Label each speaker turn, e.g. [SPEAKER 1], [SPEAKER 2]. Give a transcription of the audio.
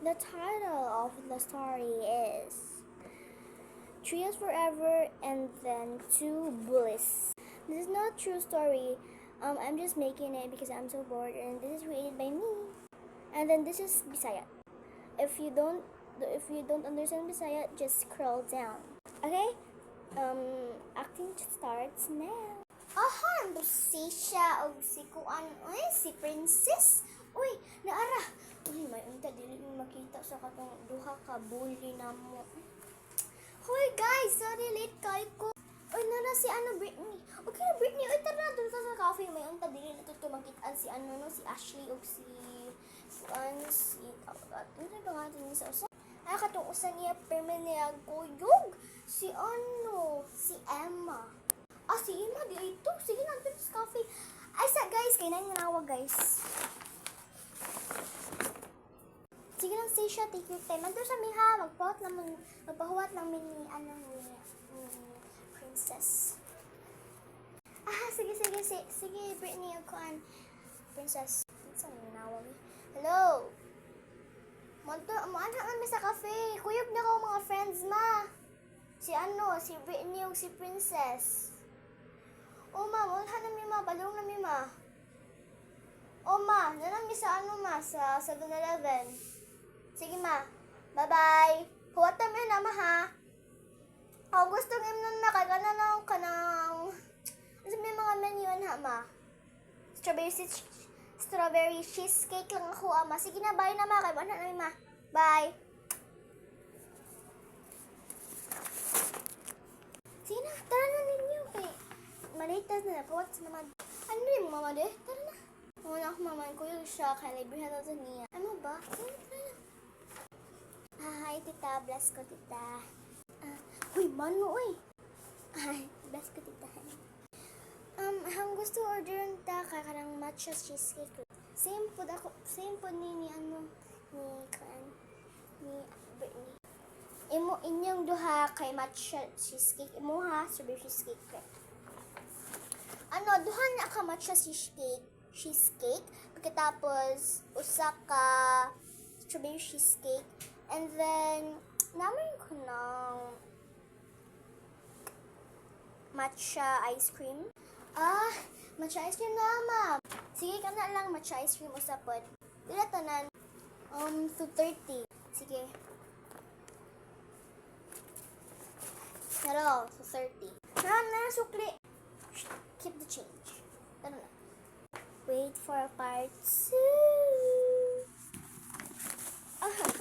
[SPEAKER 1] The title of the story is Trios Forever and then Two Bullies. This is not a true story. I'm just making it because I'm so bored, and this is created by me. And then this is Bisaya. If you don't understand Bisaya, just scroll down. Okay? Acting starts now. Ahan, si siya o si kuan, si Princess. Uy, naara. Uy, may unta dili mo makita sa katong duha ka bully na mo. Hoy guys, sorry late kay ko. Uy, nana si Britney. Okay na Britney, uy tara dun sa cafe, may unta dili na to makitaan si no, si Ashley o si si ano ba nga din sa usa? Katong usa niya permanent kuyog. Si si Emma. Si Emma di ito. Sige na, dun sa cafe. Ay sa guys, kay nang nawag guys. Sige lang say siya, take your time. Nandun sa miha, magpahuwat namin ni Princess. Sige, Britney, kuan. Princess. Saan yung nawag? Hello? Maana kami sa cafe. Kuyog na ko mga friends, ma. Si Britney o si Princess. Ma, wala na mi ma, balong na mi ma. Ma, nalang mi sa sa 7-Eleven. Sige ma, bye-bye. Huwag na mi na ma ha. Gusto ng imnon na, kagana na kanang, ano may mga menu ha ma. Strawberry cheesecake lang ako ama. Sige na, bye na ma, kay wala na mi ma. Bye. Sige na, tara na ninyo kay malitas na po sa naman. Ano yung mama de? Tara na. Muna ako mama ko yung siya kay libre na to niya. Ano ba? Tara na. Hi tita, bless ko tita. Uy, mano uy. Bless ko tita. Ang gusto order ta karang matcha cheesecake. Same po ni Britney. Inyong duha kay matcha cheesecake. Imo ha, strawberry cheesecake. Duha na ka matcha cheesecake. Pagkatapos, usa ka strawberry cheesecake. And then, namin ko ng matcha ice cream. Matcha ice cream na, ma'am. Sige ka na lang, matcha ice cream usapod. Dila tanan, 230. Sige. Hello, 230. Na, sukli. Keep the change. Tara na. Wait for part 2.